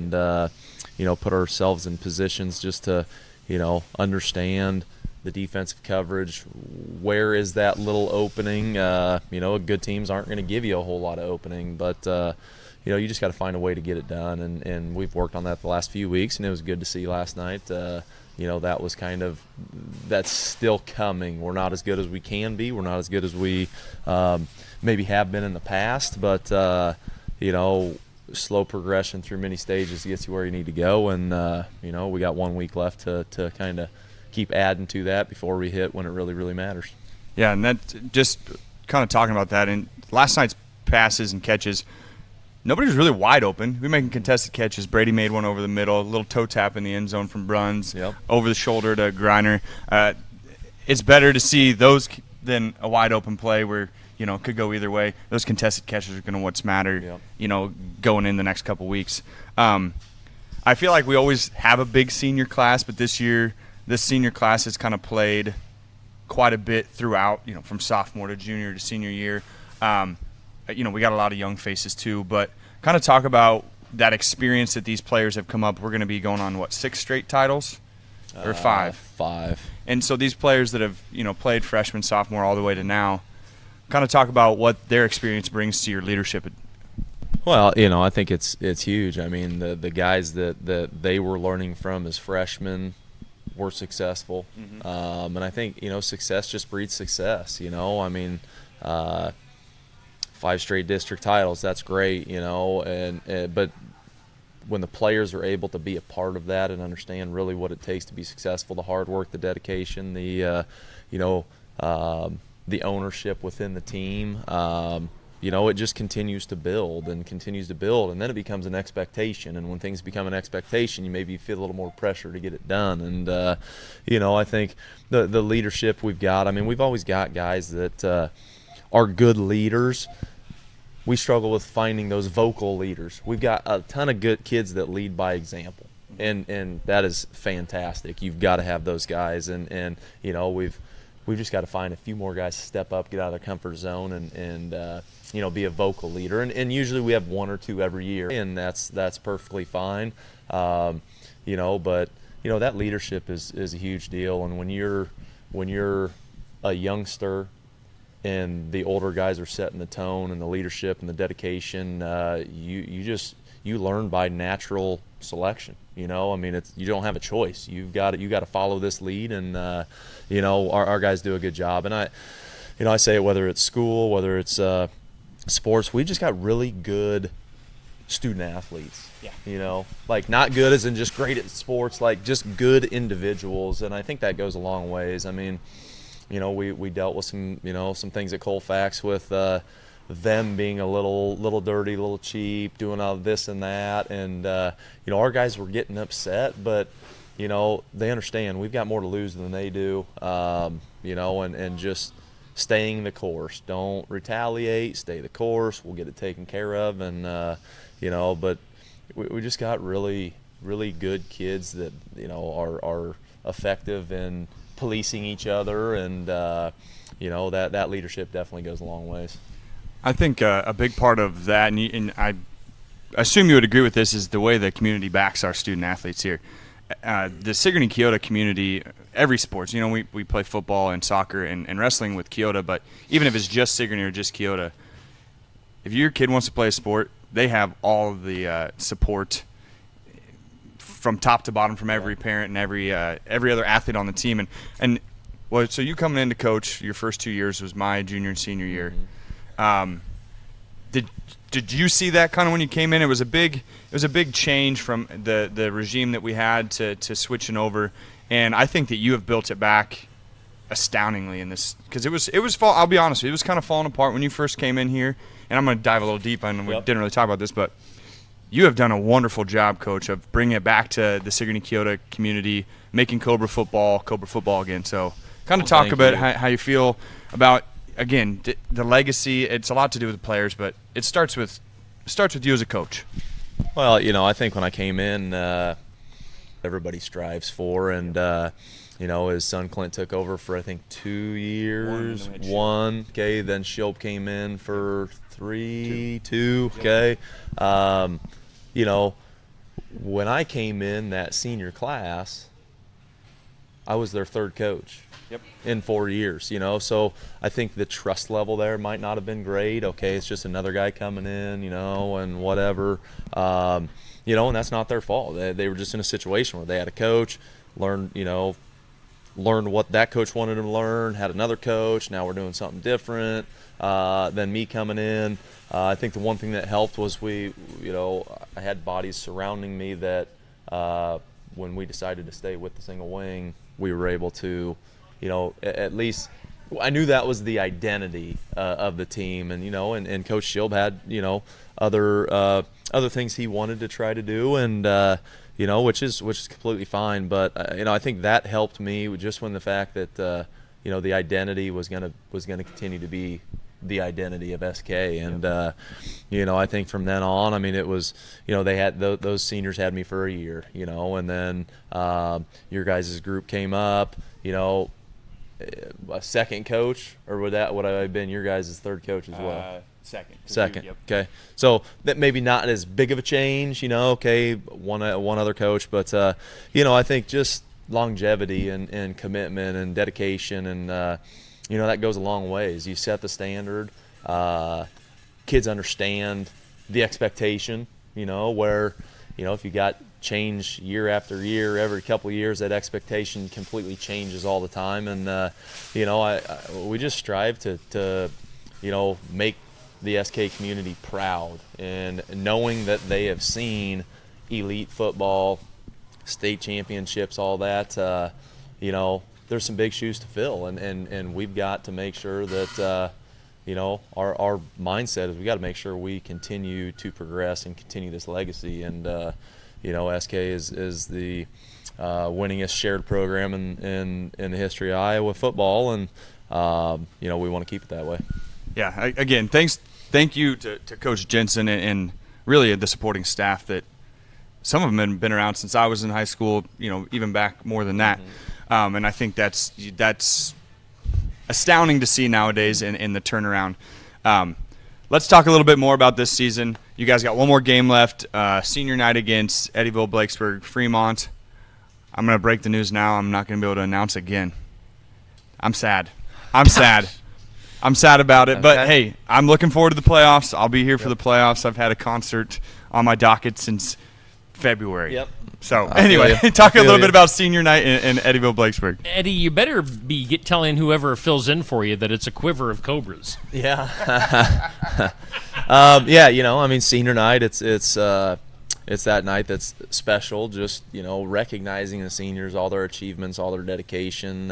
and put ourselves in positions just to understand the defensive coverage. Where is that little opening? Good teams aren't going to give you a whole lot of opening, but you just got to find a way to get it done, and we've worked on that the last few weeks, and it was good to see last night. That was that's still coming. We're not as good as we can be. We're not as good as we maybe have been in the past, but slow progression through many stages gets you where you need to go, and we got 1 week left to kind of keep adding to that before we hit when it really, really matters. Yeah, and that just kind of talking about that, and last night's passes and catches, nobody was really wide open. We were making contested catches. Brady made one over the middle, a little toe tap in the end zone from Bruns, over the shoulder to Griner. It's better to see those than a wide open play where it could go either way. Those contested catches are going to what's matter, going in the next couple weeks. I feel like we always have a big senior class, but this senior class has kind of played quite a bit throughout, from sophomore to junior to senior year. We got a lot of young faces too, but kind of talk about that experience that these players have come up. We're going to be going on, 6 straight titles? Or 5? 5. And so these players that have, played freshman, sophomore, all the way to now, kind of talk about what their experience brings to your leadership. Well, I think it's huge. I mean, the guys that they were learning from as freshmen were successful. Mm-hmm. And I think, success just breeds success. 5 straight district titles, that's great, but when the players are able to be a part of that and understand really what it takes to be successful, the hard work, the dedication, the ownership within the team, it just continues to build, and then it becomes an expectation. And when things become an expectation, you maybe feel a little more pressure to get it done. And I think the leadership we've got, we've always got guys that are good leaders. We struggle with finding those vocal leaders. We've got a ton of good kids that lead by example, and that is fantastic. You've got to have those guys, and we've just got to find a few more guys to step up, get out of their comfort zone, and be a vocal leader. And usually we have 1 or 2 every year, and that's perfectly fine. But that leadership is a huge deal. And when you're a youngster, and the older guys are setting the tone and the leadership and the dedication, you learn by natural selection. You don't have a choice. You got to follow this lead, and our guys do a good job. And I say it, whether it's school, whether it's sports, we've just got really good student athletes. Yeah. Not good as in just great at sports, just good individuals, and I think that goes a long ways. We dealt with some things at Colfax with them being a little dirty, a little cheap, doing all this and that, and our guys were getting upset, but they understand we've got more to lose than they do, and just staying the course. Don't retaliate. Stay the course. We'll get it taken care of, and but we just got really, really good kids that are effective in policing each other, and that leadership definitely goes a long ways. I think a big part of that, and I assume you would agree with this, is the way the community backs our student athletes here. The Sigourney Keota community, every sports, we play football and soccer and wrestling with Keota, but even if it's just Sigourney or just Keota, if your kid wants to play a sport, they have all of the support from top to bottom from every parent and every other athlete on the team. So you coming in to coach, your first 2 years was my junior and senior year. Mm-hmm. Did you see that kind of when you came in? It was a big change from the regime that we had to switching over, and I think that you have built it back astoundingly in this, because I'll be honest with you, it was kind of falling apart when you first came in here, and I'm going to dive a little deep, and we didn't really talk about this, but you have done a wonderful job, Coach, of bringing it back to the Sigourney Keota community, making Cobra football again. So kind of talk about how you feel about, again, the legacy. It's a lot to do with the players, but it starts with you as a coach. Well, I think when I came in, everybody strives for, and his son Clint took over for, I think, 2 years. One, okay. Then Shilp came in for 2. Okay. when I came in that senior class, I was their third coach. Yep. In 4 years, so I think the trust level there might not have been great. Okay, it's just another guy coming in, and whatever, and that's not their fault. They were just in a situation where they had a coach, learned what that coach wanted them to learn, had another coach. Now we're doing something different than me coming in. I think the one thing that helped was I had bodies surrounding me that when we decided to stay with the single wing, we were able to, at least I knew that was the identity of the team, and and Coach Shield had other things he wanted to try to do, and which is completely fine. But I think that helped me just when the fact that the identity was gonna continue to be the identity of SK, and I think from then on, I mean, it was they had those seniors had me for a year, and then your guys' group came up, a second coach, or would I have been your guys' third coach as well? Second. Yep. Okay, so that maybe not as big of a change, okay, one other coach, but I think just longevity and commitment and dedication, and that goes a long ways. You set the standard, kids understand the expectation, where if you got change year after year, every couple of years, that expectation completely changes all the time, and we just strive to make the SK community proud, and knowing that they have seen elite football, state championships, all that, there's some big shoes to fill, and we've got to make sure that our mindset is we got to make sure we continue to progress and continue this legacy, and SK is the winningest shared program in the history of Iowa football, and we want to keep it that way. Yeah. Again, thank you to Coach Jensen and really the supporting staff that some of them have been around since I was in high school. Even back more than that, and I think that's astounding to see nowadays in the turnaround. Let's talk a little bit more about this season. You guys got one more game left. Senior night against Eddyville, Blakesburg, Fremont. I'm going to break the news now. I'm not going to be able to announce again. I'm sad. I'm sad about it. But, hey, I'm looking forward to the playoffs. I'll be here for the playoffs. I've had a concert on my docket since February. Yep. So, anyway, talk a little bit about senior night in Eddyville, Blakesburg. Eddie, you better be telling whoever fills in for you that it's a quiver of cobras. Yeah. Senior night, it's that night that's special, just, recognizing the seniors, all their achievements, all their dedication,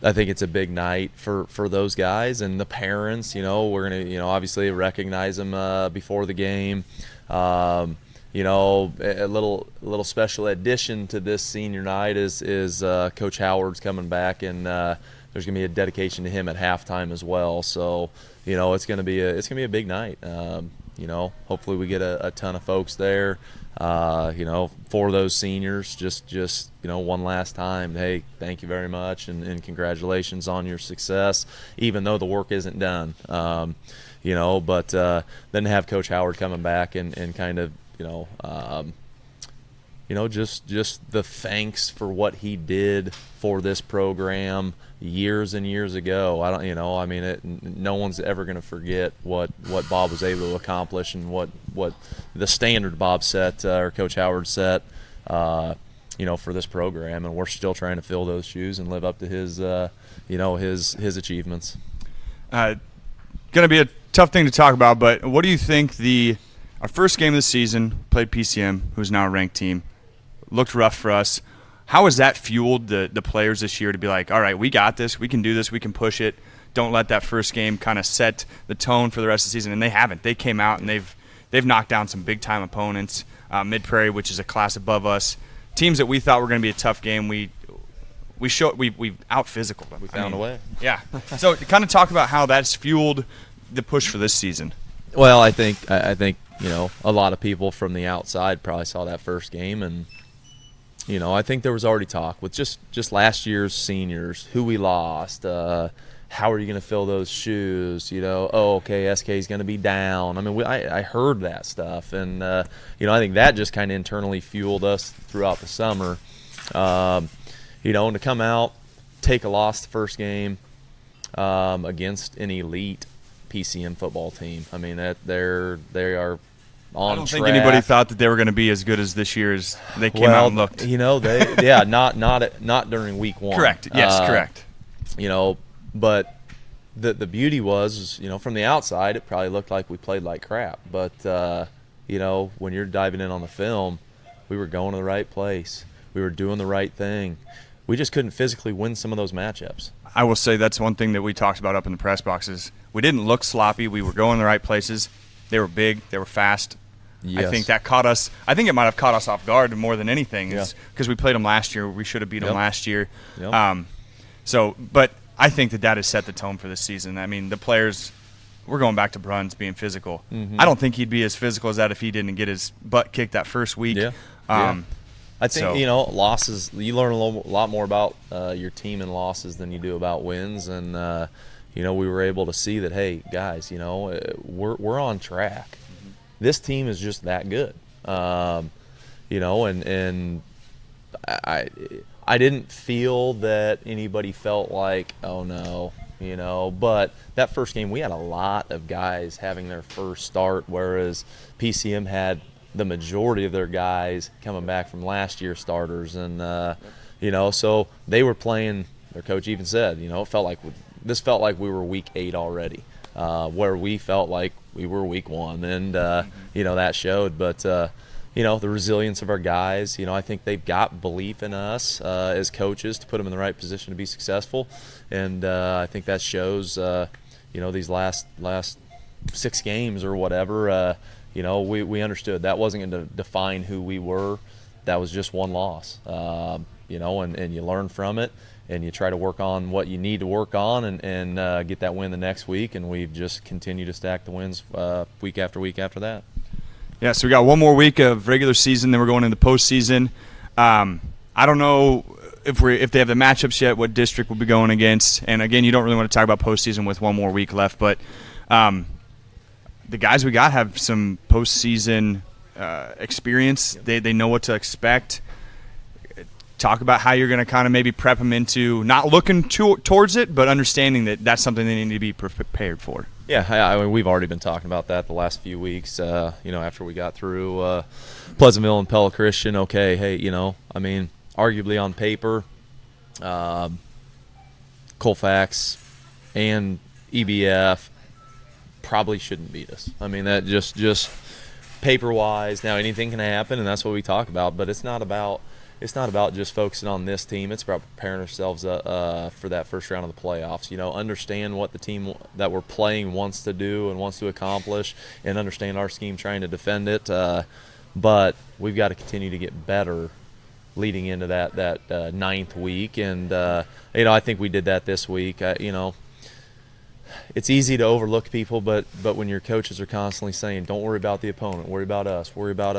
I think it's a big night for those guys and the parents. We're going to, obviously recognize them before the game. A little special addition to this senior night is Coach Howard's coming back, and there's going to be a dedication to him at halftime as well. So, it's going to be a big night. Hopefully we get a ton of folks there. For those seniors, just one last time, hey, thank you very much, and congratulations on your success, even though the work isn't done. But then to have Coach Howard coming back and kind of, just the thanks for what he did for this program years and years ago. No one's ever going to forget what Bob was able to accomplish and what the standard Bob set, or Coach Howard set, for this program, and we're still trying to fill those shoes and live up to his achievements. Going to be a tough thing to talk about, but what do you think our first game of the season, played PCM, who's now a ranked team, looked rough for us. How has that fueled the players this year to be like, all right, we got this, we can do this, we can push it. Don't let that first game kind of set the tone for the rest of the season. And they haven't. They came out and they've knocked down some big-time opponents. Mid-Prairie, which is a class above us. Teams that we thought were going to be a tough game, we out-physicaled them. We found a way. Yeah. So kind of talk about how that's fueled the push for this season. Well, I think a lot of people from the outside probably saw that first game, and I think there was already talk with just last year's seniors, who we lost, how are you going to fill those shoes? Oh, okay, SK is going to be down. I mean, I heard that stuff, and I think that just kind of internally fueled us throughout the summer. And to come out, take a loss the first game against an elite PCM football team. I mean, they are on I don't track. think anybody thought that they were going to be as good as this year as they came out and looked. Not during week one. Correct. Yes, correct. But the beauty was, from the outside, it probably looked like we played like crap. But, when you're diving in on the film, we were going to the right place. We were doing the right thing. We just couldn't physically win some of those matchups. I will say that's one thing that we talked about up in the press boxes. We didn't look sloppy. We were going the right places. They were big. They were fast. Yes. I think that caught us. I think it might have caught us off guard more than anything, Yeah. because we played them last year. We should have beat them last year. Yep. But I think that has set the tone for this season. I mean, the players, we're going back to Bruns being physical. Mm-hmm. I don't think he'd be as physical as that if he didn't get his butt kicked that first week. Yeah. I think, losses, you learn a lot more about your team in losses than you do about wins. And, we were able to see that, hey, guys, we're on track. Mm-hmm. This team is just that good. And I didn't feel that anybody felt like, oh, no, But that first game, we had a lot of guys having their first start, whereas PCM had the majority of their guys coming back from last year's starters. And, so they were playing, their coach even said, it felt like this felt like we were week 8 already, where we felt like we were week 1. And, that showed. But, the resilience of our guys, I think they've got belief in us as coaches to put them in the right position to be successful. And I think that shows, these last 6 games or whatever, we understood that wasn't going to define who we were. That was just one loss, and you learn from it, and you try to work on what you need to work on and get that win the next week. And we've just continued to stack the wins week after week after that. Yeah, so we got one more week of regular season, then we're going into postseason. I don't know if they have the matchups yet, what district we'll be going against. And, again, you don't really want to talk about postseason with one more week left. But the guys we got have some postseason experience. They know what to expect. Talk about how you're going to kind of maybe prep them into not looking towards it, but understanding that that's something they need to be prepared for. Yeah, I mean, we've already been talking about that the last few weeks, after we got through Pleasantville and Pella Christian. Okay, hey, arguably on paper, Colfax and EBF probably shouldn't beat us. I mean, that just paper-wise, now anything can happen, and that's what we talk about, but it's not about just focusing on this team. It's about preparing ourselves for that first round of the playoffs. Understand what the team that we're playing wants to do and wants to accomplish, and understand our scheme trying to defend it. But we've got to continue to get better leading into that 9th week. And, I think we did that this week. It's easy to overlook people, but when your coaches are constantly saying, don't worry about the opponent, worry about us, worried about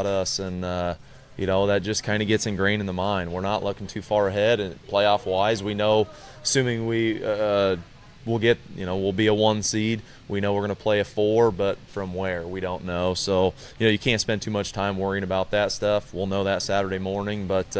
us, and that just kind of gets ingrained in the mind. We're not looking too far ahead, and playoff-wise, we know, assuming we'll be a 1 seed, we know we're going to play a 4, but from where, we don't know. So, you can't spend too much time worrying about that stuff. We'll know that Saturday morning, but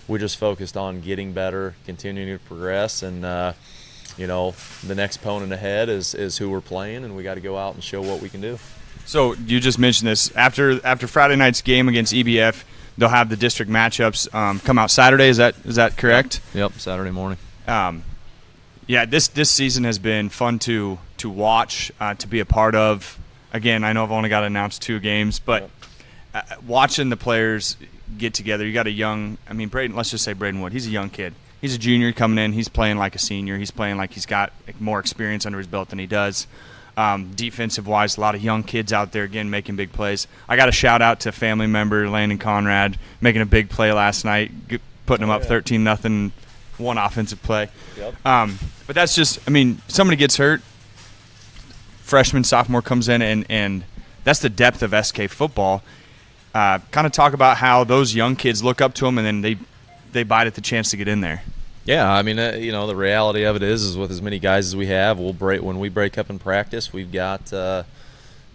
we're just focused on getting better, continuing to progress, and, the next opponent ahead is who we're playing, and we got to go out and show what we can do. So you just mentioned this. After Friday night's game against EBF, they'll have the district matchups come out Saturday. Is that correct? Yep, Saturday morning. This season has been fun to watch, to be a part of. Again, I know I've only got to announce 2 games, but watching the players get together, you got a young – Braden, let's just say Braden Wood. He's a young kid. He's a junior coming in. He's playing like a senior. He's playing like he's got more experience under his belt than he does. Defensive-wise, a lot of young kids out there, again, making big plays. I got a shout-out to family member Landon Conrad making a big play last night, putting them up 13-0, one offensive play. Yep. But that's just, somebody gets hurt, freshman, sophomore comes in, and that's the depth of SK football. Kind of talk about how those young kids look up to them, and then they bite at the chance to get in there. Yeah, I mean, the reality of it is with as many guys as we have, when we break up in practice, we've got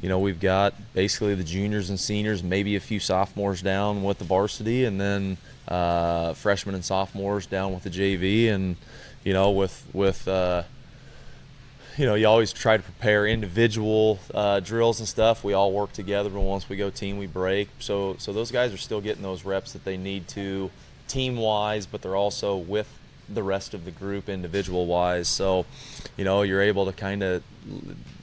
we've got basically the juniors and seniors, maybe a few sophomores down with the varsity, and then freshmen and sophomores down with the JV. And you always try to prepare individual drills and stuff. We all work together, but once we go team, we break. So those guys are still getting those reps that they need to team-wise, but they're also with the rest of the group individual-wise. So, you're able to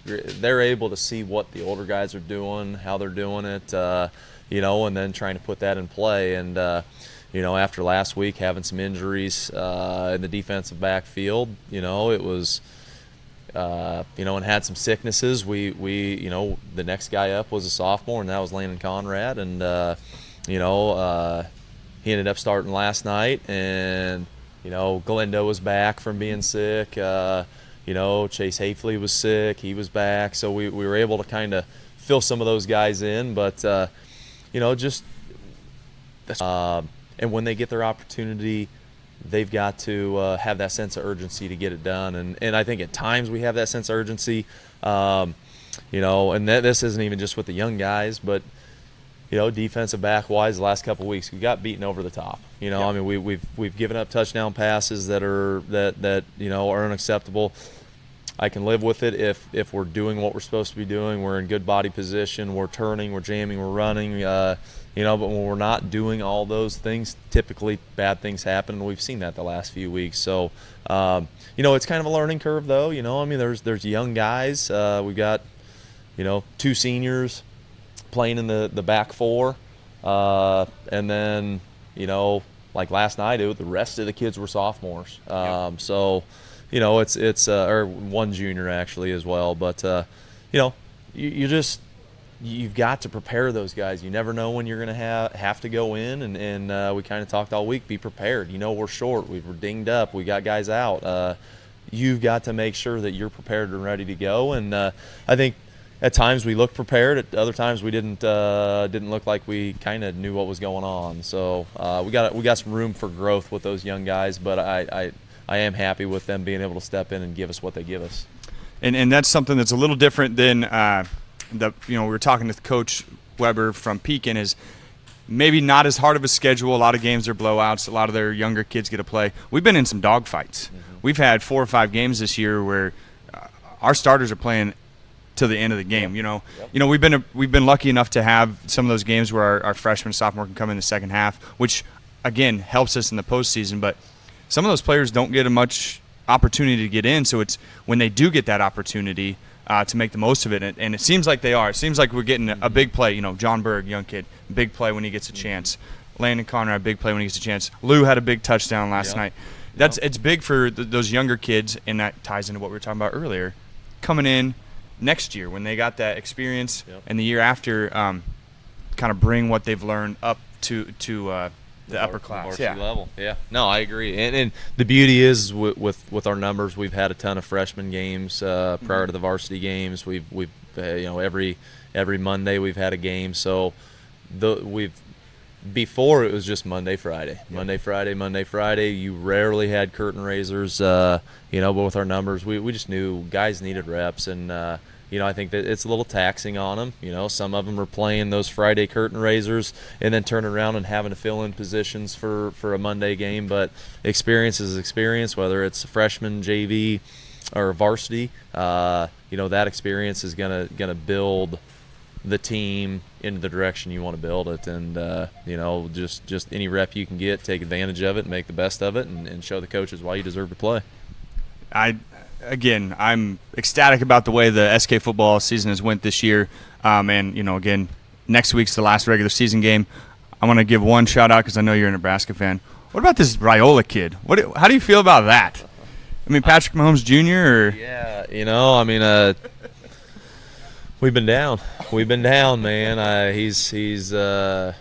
they're able to see what the older guys are doing, how they're doing it, and then trying to put that in play. And, after last week having some injuries in the defensive backfield, it was – and had some sicknesses. We the next guy up was a sophomore, and that was Landon Conrad, and he ended up starting last night. And Glendo was back from being sick. Chase Hafley was sick; he was back, so we were able to kind of fill some of those guys in. But and when they get their opportunity, they've got to have that sense of urgency to get it done. And I think at times we have that sense of urgency, and this isn't even just with the young guys, but, defensive back-wise, the last couple of weeks, we got beaten over the top. I mean, we've given up touchdown passes that are are unacceptable. I can live with it if we're doing what we're supposed to be doing. We're in good body position. We're turning. We're jamming. We're running. But when we're not doing all those things, typically bad things happen, and we've seen that the last few weeks. So, it's kind of a learning curve, though. I mean, there's young guys. We've got, 2 seniors playing in the back 4, and then, like last night, the rest of the kids were sophomores. So, it's or one junior actually as well. But, you've got to prepare those guys. You never know when you're going to have to go in, and we kind of talked all week, be prepared. We're short. We're dinged up. We got guys out. You've got to make sure that you're prepared and ready to go. And I think at times we looked prepared. At other times we didn't look like we kind of knew what was going on. So we got some room for growth with those young guys, but I am happy with them being able to step in and give us what they give us. And that's something that's a little different than we were talking to Coach Weber from Pekin, is maybe not as hard of a schedule. A lot of games are blowouts. A lot of their younger kids get to play. We've been in some dogfights. Mm-hmm. We've had 4 or 5 games this year where our starters are playing to the end of the game. Yep. We've been lucky enough to have some of those games where our freshman, sophomore can come in the second half, which again helps us in the postseason. But some of those players don't get much opportunity to get in. So it's when they do get that opportunity to make the most of it, and it seems like they are. It seems like we're getting a big play. John Berg, young kid, big play when he gets a chance. Landon Conrad, big play when he gets a chance. Lou had a big touchdown last night. It's big for those younger kids, and that ties into what we were talking about earlier. Coming in next year when they got that experience, and the year after, kind of bring what they've learned up to the upper class level. Yeah, no, I agree. And the beauty is with our numbers, we've had a ton of freshman games prior to the varsity games. We've every Monday we've had a game. So before it was just Monday, Friday, Monday, Friday. You rarely had curtain raisers. But with our numbers, we just knew guys needed reps, and I think that it's a little taxing on them. Some of them are playing those Friday curtain raisers and then turning around and having to fill in positions for a Monday game. But experience is experience, whether it's freshman, JV, or varsity. That experience is gonna build the team into the direction you want to build it. And just any rep you can get, take advantage of it, and make the best of it, and show the coaches why you deserve to play. Again, I'm ecstatic about the way the SK football season has went this year. Again, next week's the last regular season game. I want to give one shout-out because I know you're a Nebraska fan. What about this Raiola kid? How do you feel about that? I mean, Patrick Mahomes Jr. Yeah, we've been down. We've been down, man. He's I'm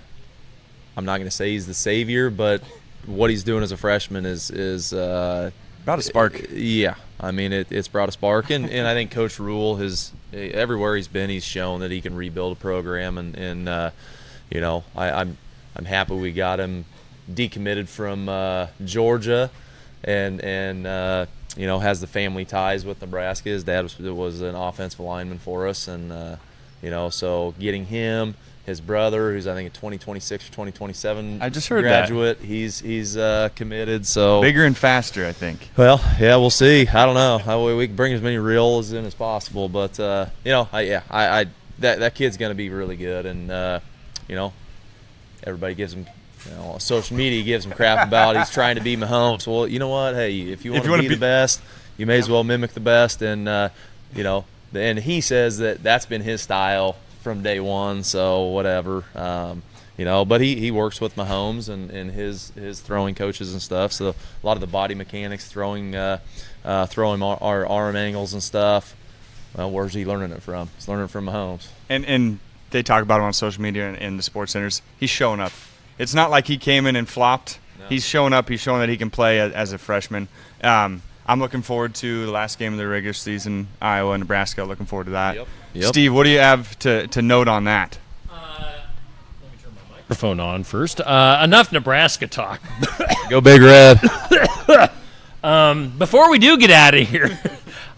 not going to say he's the savior, but what he's doing as a freshman is brought a spark. Yeah. It's brought a spark, and I think Coach Rule has everywhere he's been, he's shown that he can rebuild a program, and I'm happy we got him decommitted from Georgia, and you know, has the family ties with Nebraska. His dad was an offensive lineman for us, and you know, so getting him, his brother, who's I think a 2026 or 2027 I just heard graduate, he's committed. So Bigger and faster, I think. well, yeah, we'll see. I don't know. We can bring as many reels in as possible, but you know, that kid's going to be really good, and you know, everybody gives him, you know, social media gives him crap about he's trying to be Mahomes. Well, you know what? Hey, if you want to be the best, you may as well mimic the best, and you know, and he says that that's been his style from day one. So whatever. You know, but he works with Mahomes and his throwing coaches and stuff. So a lot of the body mechanics, throwing our arm angles and stuff. Well, where's he learning it from? He's learning it from Mahomes. And they talk about him on social media and in the sports centers. He's showing up. It's not like he came in and flopped. No. He's showing up. He's showing that he can play as a freshman. I'm looking forward to the last game of the regular season, Iowa and Nebraska. Looking forward to that. Yep. Steve, what do you have to note on that? Microphone on first. Enough Nebraska talk. Go Big Red. Before we do get out of here,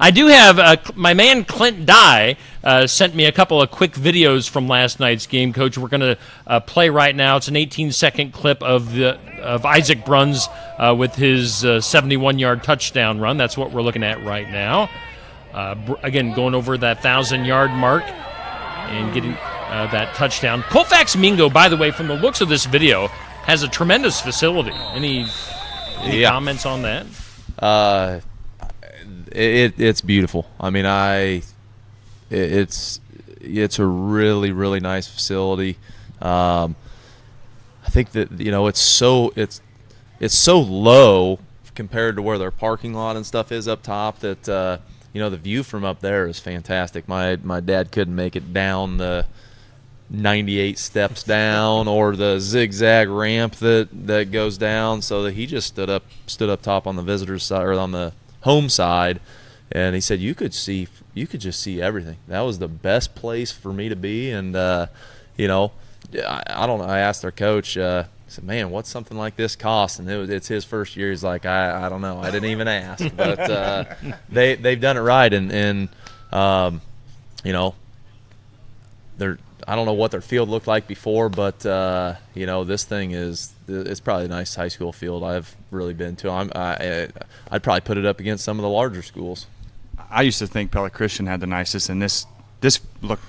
I do have my man Clint Dye sent me a couple of quick videos from last night's game, Coach. We're going to play right now. It's an 18-second clip of Isaac Bruns with his 71-yard touchdown run. That's what we're looking at right now. Again, going over that 1,000-yard mark and getting that touchdown. Colfax Mingo, by the way, from the looks of this video, has a tremendous facility. Any comments on that? It's beautiful. I mean, it's a really, really nice facility. I think that, you know, it's so low compared to where their parking lot and stuff is up top that you know, the view from up there is fantastic. My dad couldn't make it down the 98 steps down or the zigzag ramp that goes down, so that he just stood up top on the visitors side or on the home side, and he said you could just see everything. That was the best place for me to be. And you know, I don't know, I asked their coach, I said, man, what's something like this cost? And it's his first year. He's like, I don't know, I didn't even ask. But they've done it right, and you know, I don't know what their field looked like before, but you know, this thing it's probably a nice high school field I've really been to. I'd probably put it up against some of the larger schools. I used to think Pella Christian had the nicest, and this looked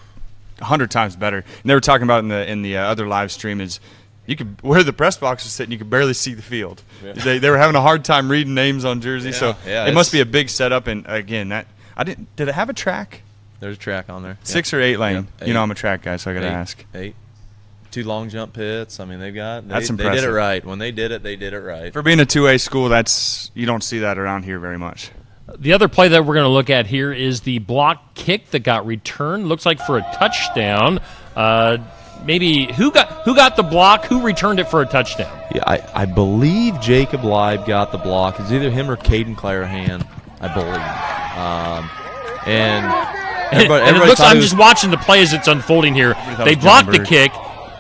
100 times better. And they were talking about in the other live stream is you could, where the press box was sitting, you could barely see the field. Yeah. They were having a hard time reading names on jerseys, so it must be a big setup. And again, did it have a track? There's a track on there. 6 or 8 lane. Yep, 8. You know I'm a track guy, so I got to ask. 8. 2 long jump pits. I mean, that's impressive. They did it right. When they did it right. For being a 2A school, you don't see that around here very much. The other play that we're going to look at here is the block kick that got returned. Looks like for a touchdown. Maybe who got the block? Who returned it for a touchdown? Yeah, I believe Jacob Leib got the block. It's either him or Caden Clarahan, I believe. And it looks. I'm just watching the play as it's unfolding here. They blocked the kick,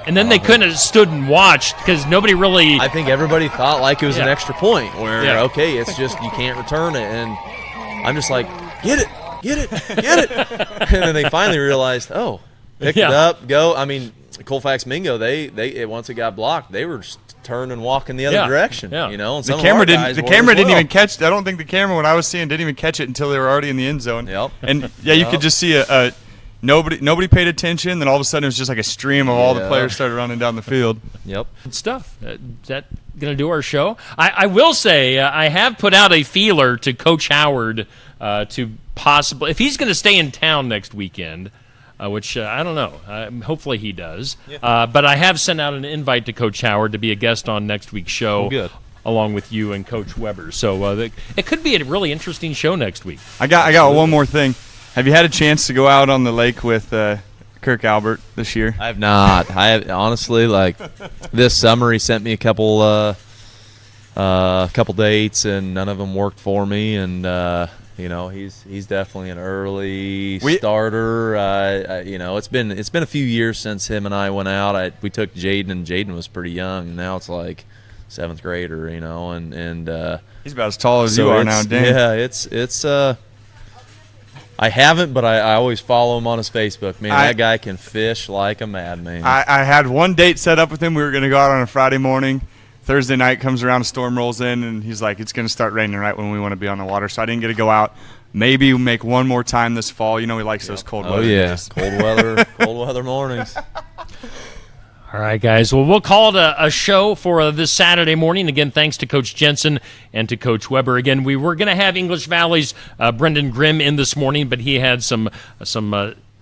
and then they couldn't have stood and watched because nobody really. I think everybody thought like it was an extra point where okay, it's just you can't return it, and I'm just like, get it. And then they finally realized, pick it up, go. I mean, Colfax Mingo, they once it got blocked, they were just turning and walking the other direction. Yeah. You know, and the camera didn't even catch. I don't think the camera, when I was seeing, didn't even catch it until they were already in the end zone. Yep. And you could just see nobody paid attention. Then all of a sudden it was just like a stream of all the players started running down the field. Yep. Good stuff. Is that going to do our show? I will say I have put out a feeler to Coach Howard to possibly, if he's going to stay in town next weekend, which I don't know. Hopefully he does. Yeah. But I have sent out an invite to Coach Howard to be a guest on next week's show, along with you and Coach Weber. So it could be a really interesting show next week. I got one more thing. Have you had a chance to go out on the lake with Kirk Albert this year? I have not. I have honestly, like this summer, he sent me a couple dates, and none of them worked for me. And you know, he's definitely an early starter. You know, it's been a few years since him and I went out. We took Jaden, and Jaden was pretty young. And now it's like 7th grader, and He's about as tall as so you are it's- now, Dan. Yeah, it's I haven't, but I always follow him on his Facebook. Man, that guy can fish like a madman. I had one date set up with him. We were going to go out on a Friday morning. Thursday night comes around, a storm rolls in, and he's like, it's going to start raining right when we want to be on the water. So I didn't get to go out. Maybe we'll make one more time this fall. He likes those cold weather days. cold weather mornings. All right, guys. Well, we'll call it a show for this Saturday morning. Again, thanks to Coach Jensen and to Coach Weber. Again, we were going to have English Valley's Brendan Grimm in this morning, but he had some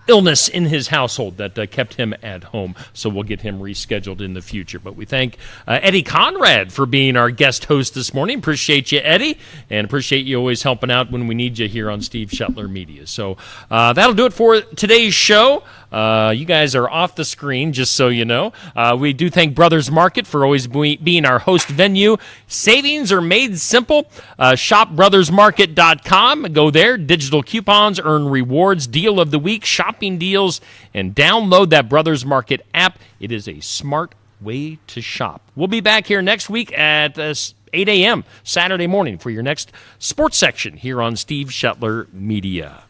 illness in his household that kept him at home. So we'll get him rescheduled in the future. But we thank Eddie Conrad for being our guest host this morning. Appreciate you, Eddie, and appreciate you always helping out when we need you here on Steve Shetler Media. So that'll do it for today's show. You guys are off the screen, just so you know. We do thank Brothers Market for always being our host venue. Savings are made simple. ShopBrothersMarket.com. Go there. Digital coupons, earn rewards, deal of the week, shopping deals, and download that Brothers Market app. It is a smart way to shop. We'll be back here next week at 8 a.m. Saturday morning for your next sports section here on Steve Shetler Media.